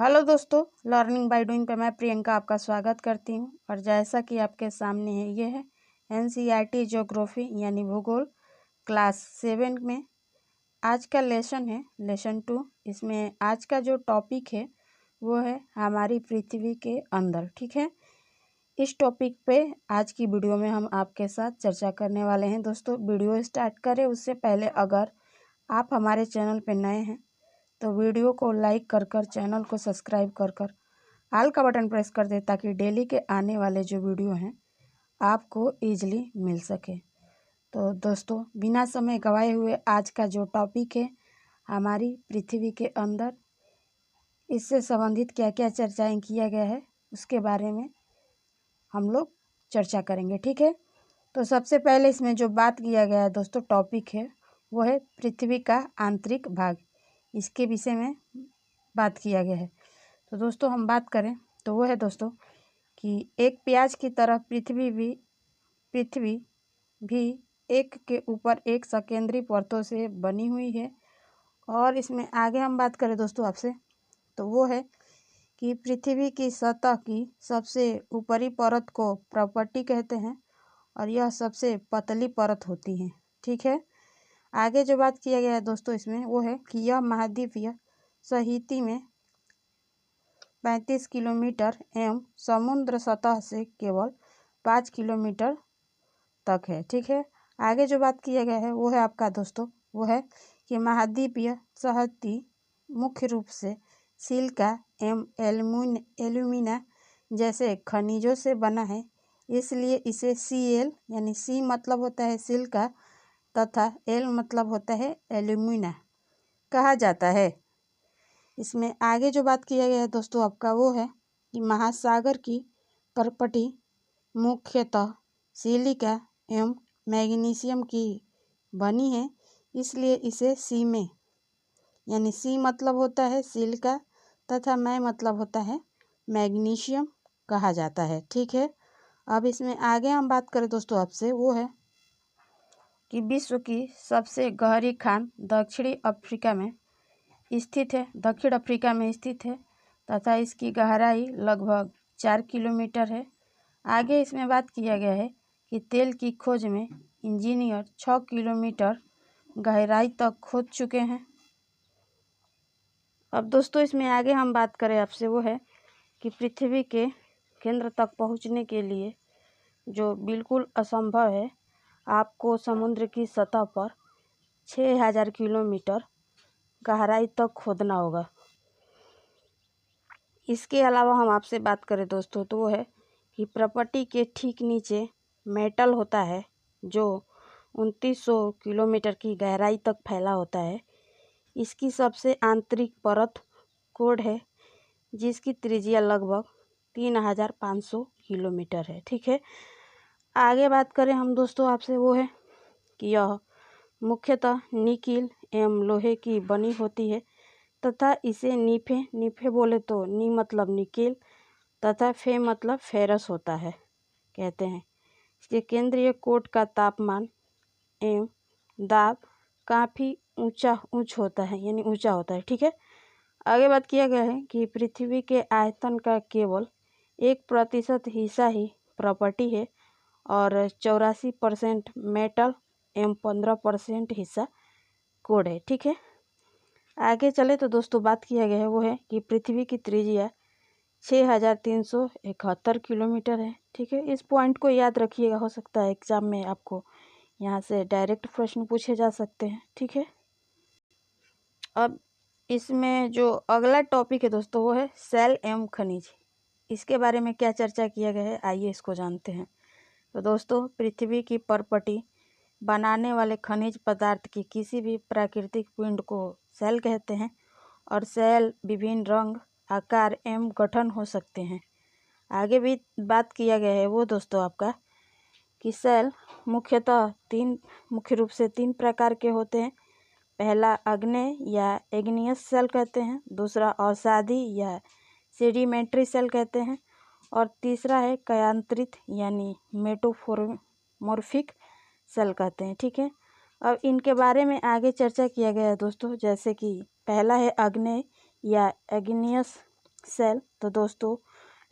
Hello दोस्तों, learning by doing पे मैं प्रियंका आपका स्वागत करती हूँ। और जैसा कि आपके सामने है, ये है एनसीईआरटी ज्योग्राफी यानी भूगोल क्लास 7 में आज का लेसन है लेसन 2। इसमें आज का जो टॉपिक है वो है हमारी पृथ्वी के अंदर। ठीक है, इस टॉपिक पे आज की वीडियो में हम आपके साथ चर्चा करने वाले हैं। दोस्तों, वीडियो स्टार्ट करें उससे पहले अगर आप हमारे चैनल पे नए हैं तो वीडियो को लाइक कर चैनल को सब्सक्राइब कर ऑल का बटन प्रेस कर दे ताकि डेली के आने वाले जो वीडियो हैं आपको ईजिली मिल सके। तो दोस्तों, बिना समय गवाए हुए आज का जो टॉपिक है हमारी पृथ्वी के अंदर, इससे संबंधित क्या क्या चर्चाएं किया गया है उसके बारे में हम लोग चर्चा करेंगे। ठीक है, तो सबसे पहले इसमें जो बात किया गया है दोस्तों, टॉपिक है वो है पृथ्वी का आंतरिक भाग। इसके विषय में बात किया गया है। तो दोस्तों हम बात करें तो वो है दोस्तों कि एक प्याज की तरह पृथ्वी भी एक के ऊपर एक सकेंद्री परतों से बनी हुई है। और इसमें आगे हम बात करें दोस्तों आपसे तो वो है कि पृथ्वी की सतह की सबसे ऊपरी परत को प्रॉपर्टी कहते हैं और यह सबसे पतली परत होती है। ठीक है, आगे जो बात किया गया है दोस्तों इसमें वो है कि यह महाद्वीपीय सहिती में 35 किलोमीटर एवं समुद्र सतह से केवल 5 किलोमीटर तक है। ठीक है, आगे जो बात किया गया है वो है आपका दोस्तों वो है कि महाद्वीपीय सहिती मुख्य रूप से सिलिका एवं एल्यूमिना जैसे खनिजों से बना है, इसलिए इसे Cl यानी सी मतलब होता है सिलिका तथा एल मतलब होता है एल्यूमिना कहा जाता है। इसमें आगे जो बात किया गया है दोस्तों आपका वो है कि महासागर की परपटी मुख्यतः सिलिका एवं मैग्नीशियम की बनी है, इसलिए इसे सी में यानी सी मतलब होता है सिलिका तथा मै मतलब होता है मैग्नीशियम कहा जाता है। ठीक है, अब इसमें आगे हम बात करें दोस्तों आपसे वो है कि विश्व की सबसे गहरी खान दक्षिण अफ्रीका में स्थित है तथा इसकी गहराई लगभग 4 किलोमीटर है। आगे इसमें बात किया गया है कि तेल की खोज में इंजीनियर 6 किलोमीटर गहराई तक खोद चुके हैं। अब दोस्तों इसमें आगे हम बात करें आपसे वो है कि पृथ्वी के केंद्र तक पहुंचने के लिए जो बिल्कुल असंभव है, आपको समुद्र की सतह पर 6000 किलोमीटर गहराई तक खोदना होगा। इसके अलावा हम आपसे बात करें दोस्तों तो वो है कि प्रॉपर्टी के ठीक नीचे मेटल होता है जो 2900 किलोमीटर की गहराई तक फैला होता है। इसकी सबसे आंतरिक परत कोड है जिसकी त्रिज्या लगभग 3500 किलोमीटर है। ठीक है, आगे बात करें हम दोस्तों आपसे वो है कि यह मुख्यतः निकिल एवं लोहे की बनी होती है तथा इसे नीफे बोले तो नी मतलब निकेल तथा फे मतलब फेरस होता है कहते हैं। इसके केंद्रीय कोट का तापमान एवं दाब काफ़ी ऊंच होता है यानी ऊंचा होता है। ठीक है, आगे बात किया गया है कि पृथ्वी के आयतन का केवल 1% हिस्सा ही प्रॉपर्टी है और 84% मेटल एवं 15% हिस्सा कोड है। ठीक है, आगे चले तो दोस्तों बात किया गया है वो है कि पृथ्वी की त्रिज्या 6371 किलोमीटर है। ठीक है, इस पॉइंट को याद रखिएगा, हो सकता है एग्जाम में आपको यहाँ से डायरेक्ट प्रश्न पूछे जा सकते हैं। ठीक है, अब इसमें जो अगला टॉपिक है दोस्तों वो है सेल एवं खनिज। इसके बारे में क्या चर्चा किया गया है, आइए इसको जानते हैं। तो दोस्तों, पृथ्वी की परपटी बनाने वाले खनिज पदार्थ की किसी भी प्राकृतिक पिंड को सेल कहते हैं और सेल विभिन्न रंग, आकार एवं गठन हो सकते हैं। आगे भी बात किया गया है वो दोस्तों आपका कि सेल मुख्य रूप से 3 प्रकार के होते हैं। पहला अग्नेय या एग्नियस सेल कहते हैं, दूसरा अवसादी या सेडिमेंट्री सेल कहते हैं और तीसरा है कयांत्रित यानी मेटोमॉर्फिक सेल कहते हैं। ठीक है, अब इनके बारे में आगे चर्चा किया गया है दोस्तों। जैसे कि पहला है अग्नेय या एग्नियस सेल तो दोस्तों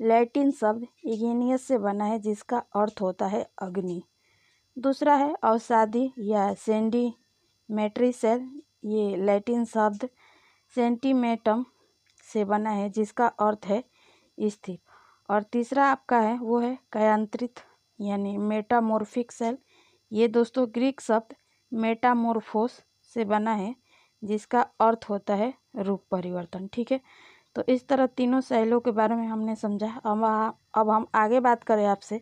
लैटिन शब्द इग्नियस से बना है जिसका अर्थ होता है अग्नि। दूसरा है अवसादी या सेंटीमेट्री सेल, ये लैटिन शब्द सेंटीमेटम से बना है जिसका अर्थ है स्थिर। और तीसरा आपका है वो है कायांतरित यानी मेटामॉर्फिक सेल, ये दोस्तों ग्रीक शब्द मेटामॉर्फोस से बना है जिसका अर्थ होता है रूप परिवर्तन। ठीक है, तो इस तरह तीनों सेलों के बारे में हमने समझा। अब हम आगे बात करें आपसे,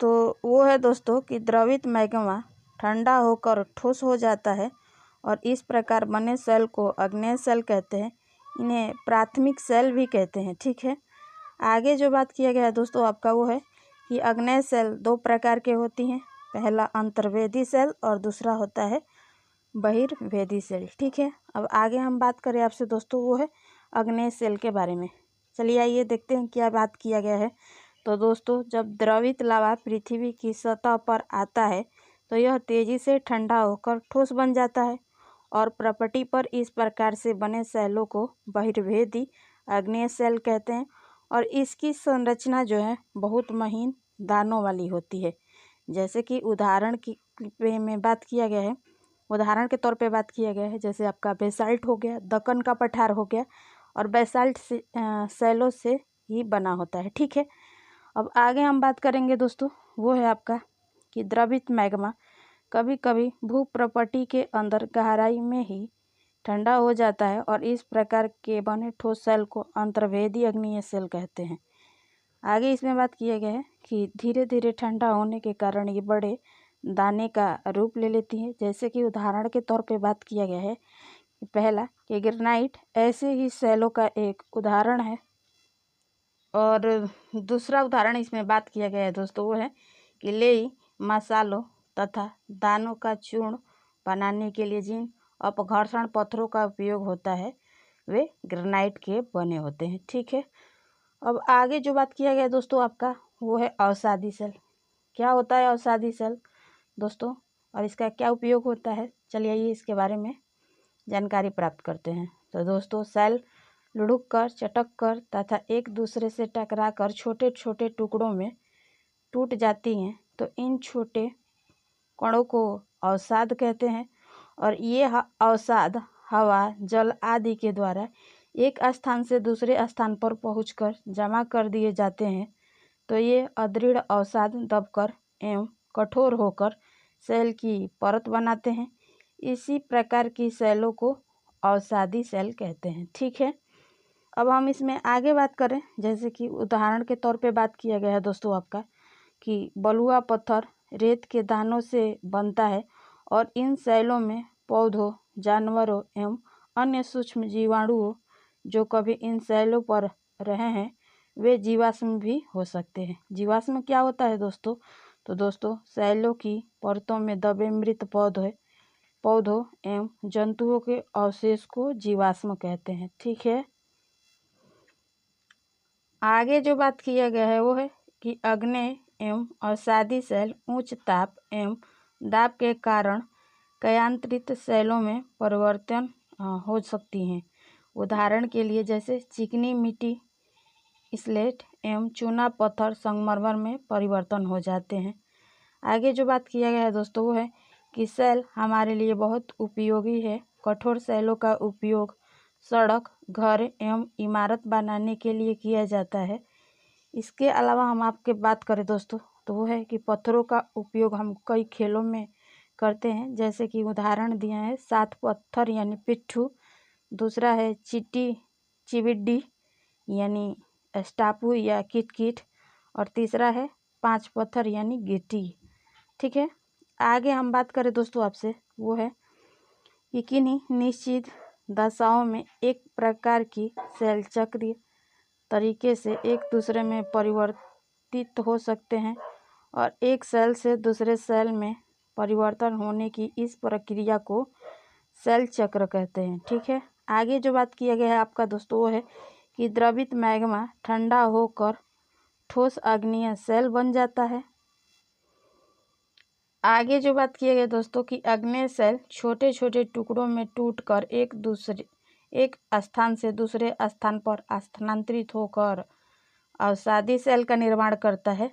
तो वो है दोस्तों कि द्रवित मैग्मा ठंडा होकर ठोस हो जाता है और इस प्रकार बने सेल को अग्नेय सेल कहते हैं। इन्हें प्राथमिक सेल भी कहते हैं। ठीक है, आगे जो बात किया गया है दोस्तों आपका वो है कि अग्नेय सेल दो प्रकार के होती हैं, पहला अंतर्वेदी सेल और दूसरा होता है बहिर्वेदी सेल। ठीक है, अब आगे हम बात करें आपसे दोस्तों वो है अग्नेय सेल के बारे में। चलिए आइए देखते हैं क्या बात किया गया है। तो दोस्तों जब द्रवित लावा पृथ्वी की सतह पर आता है तो यह तेजी से ठंडा होकर ठोस बन जाता है और प्रपटी पर इस प्रकार से बने सेलों को बहिर्वेदी अग्नेय सेल कहते हैं। और इसकी संरचना जो है बहुत महीन दानों वाली होती है। जैसे कि उदाहरण में बात किया गया है, उदाहरण के तौर पे बात किया गया है, जैसे आपका बेसाल्ट हो गया, दक्कन का पठार हो गया, और बेसाल्ट से सेलों से ही बना होता है। ठीक है, अब आगे हम बात करेंगे दोस्तों वो है आपका कि द्रवित मैग्मा कभी कभी भूप्रपटी के अंदर गहराई में ही ठंडा हो जाता है और इस प्रकार के बने ठोस सेल को अंतर्वेदी अग्नेय सेल कहते हैं। आगे इसमें बात किया गया है कि धीरे धीरे ठंडा होने के कारण ये बड़े दाने का रूप ले लेती है। जैसे कि उदाहरण के तौर पे बात किया गया है, पहला कि ग्रेनाइट ऐसे ही सेलों का एक उदाहरण है, और दूसरा उदाहरण इसमें बात किया गया है दोस्तों वो है कि लेई मसालों तथा दानों का चूर्ण बनाने के लिए जिन अपघर्षण पत्थरों का उपयोग होता है वे ग्रेनाइट के बने होते हैं। ठीक है, अब आगे जो बात किया गया दोस्तों आपका वो है अवसादी सेल। क्या होता है अवसादी सेल दोस्तों और इसका क्या उपयोग होता है, चलिए आइए इसके बारे में जानकारी प्राप्त करते हैं। तो दोस्तों सेल लुढ़क कर, चटक कर तथा एक दूसरे से टकरा कर छोटे छोटे टुकड़ों में टूट जाती हैं, तो इन छोटे कणों को अवसाद कहते हैं। और ये अवसाद हवा, जल आदि के द्वारा एक स्थान से दूसरे स्थान पर पहुंचकर जमा कर दिए जाते हैं, तो ये अदृढ़ अवसाद दबकर एवं कठोर होकर सेल की परत बनाते हैं। इसी प्रकार की सेलों को अवसादी सेल कहते हैं। ठीक है, अब हम इसमें आगे बात करें, जैसे कि उदाहरण के तौर पे बात किया गया है दोस्तों आपका कि बलुआ पत्थर रेत के दानों से बनता है और इन सेलों में पौधों, जानवरों एवं अन्य सूक्ष्म जीवाणुओं जो कभी इन सेलों पर रहे हैं वे जीवाश्म भी हो सकते हैं। जीवाश्म क्या होता है दोस्तों, तो दोस्तों सेलों की परतों में दबे मृत पौधों एवं जंतुओं के अवशेष को जीवाश्म कहते हैं। ठीक है, आगे जो बात किया गया है वो है कि अग्नेय एवं अवसादी सेल उच्च ताप एवं दाब के कारण कायांतरित सेलों में परिवर्तन हो सकती हैं। उदाहरण के लिए जैसे चिकनी मिट्टी, स्लेट एवं चूना पत्थर संगमरमर में परिवर्तन हो जाते हैं। आगे जो बात किया गया है दोस्तों वो है कि सेल हमारे लिए बहुत उपयोगी है। कठोर सेलों का उपयोग सड़क, घर एवं इमारत बनाने के लिए किया जाता है। इसके अलावा हम आपके बात करें दोस्तों तो वो है कि पत्थरों का उपयोग हम कई खेलों में करते हैं। जैसे कि उदाहरण दिया है 7 पत्थर यानी पिट्ठू, दूसरा है चिबिड्डी यानी स्टापू या किटकिट, और तीसरा है 5 पत्थर यानी गिट्टी। ठीक है, आगे हम बात करें दोस्तों आपसे वो है कि किन्हीं निश्चित दशाओं में एक प्रकार की सेल चक्रीय तरीके से एक दूसरे में परिवर्तित हो सकते हैं और एक सेल से दूसरे सेल में परिवर्तन होने की इस प्रक्रिया को सेल चक्र कहते हैं। ठीक है, आगे जो बात किया गया है आपका दोस्तों वो है कि द्रवित मैग्मा ठंडा होकर ठोस अग्नेय सेल बन जाता है। आगे जो बात किया गया दोस्तों कि अग्नेय सेल छोटे छोटे टुकड़ों में टूटकर एक स्थान से दूसरे स्थान पर स्थानांतरित होकर अवसादी सेल का निर्माण करता है।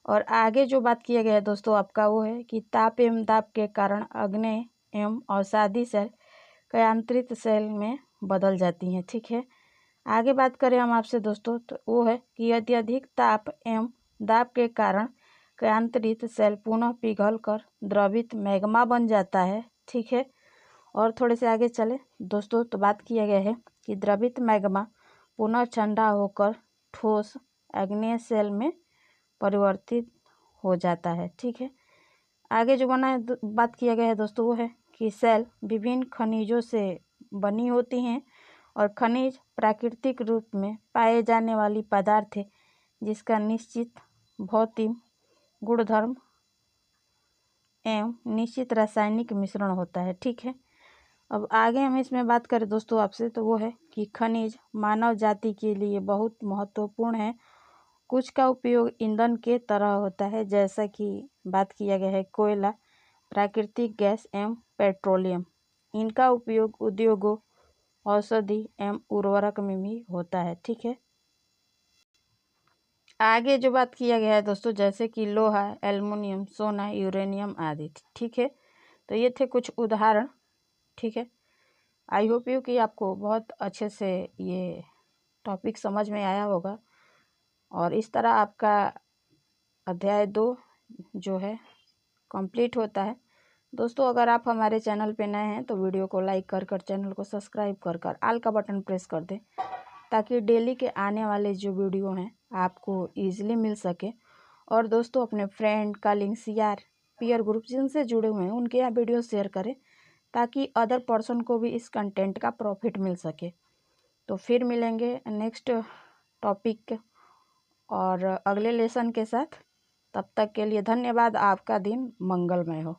और आगे जो बात किया गया है दोस्तों आपका वो है कि ताप एवं दाब के कारण आग्नेय एवं अवसादी सेल कयांतरित सेल में बदल जाती हैं। ठीक है, आगे बात करें हम आपसे दोस्तों तो वो है कि यदि अधिक ताप एवं दाब के कारण कयांतरित सेल पुनः पिघल कर द्रवित मैग्मा बन जाता है। ठीक है, और थोड़े से आगे चले दोस्तों तो बात किया गया है कि द्रवित मैग्मा पुनः ठंडा होकर ठोस आग्नेय सेल में परिवर्तित हो जाता है। ठीक है, आगे जो बात किया गया है दोस्तों वो है कि सेल विभिन्न खनिजों से बनी होती हैं और खनिज प्राकृतिक रूप में पाए जाने वाली पदार्थ है जिसका निश्चित भौतिक गुणधर्म एवं निश्चित रासायनिक मिश्रण होता है। ठीक है, अब आगे हम इसमें बात करें दोस्तों आपसे तो वो है कि खनिज मानव जाति के लिए बहुत महत्वपूर्ण है। कुछ का उपयोग ईंधन के तरह होता है, जैसा कि बात किया गया है कोयला, प्राकृतिक गैस एवं पेट्रोलियम। इनका उपयोग उद्योगों, औषधि एवं उर्वरक में भी होता है। ठीक है, आगे जो बात किया गया है दोस्तों जैसे कि लोहा, एल्युमिनियम, सोना, यूरेनियम आदि। ठीक है, तो ये थे कुछ उदाहरण। ठीक है, आई होप यू कि आपको बहुत अच्छे से ये टॉपिक समझ में आया होगा और इस तरह आपका अध्याय 2 जो है कंप्लीट होता है। दोस्तों अगर आप हमारे चैनल पे नए हैं तो वीडियो को लाइक कर चैनल को सब्सक्राइब कर ऑल का बटन प्रेस कर दें ताकि डेली के आने वाले जो वीडियो हैं आपको ईजिली मिल सके। और दोस्तों अपने फ्रेंड, कलीग्स या पीयर ग्रुप जिनसे जुड़े हुए हैं उनके यहाँ वीडियो शेयर करें ताकि अदर पर्सन को भी इस कंटेंट का प्रॉफिट मिल सके। तो फिर मिलेंगे नेक्स्ट टॉपिक और अगले लेसन के साथ। तब तक के लिए धन्यवाद। आपका दिन मंगलमय हो।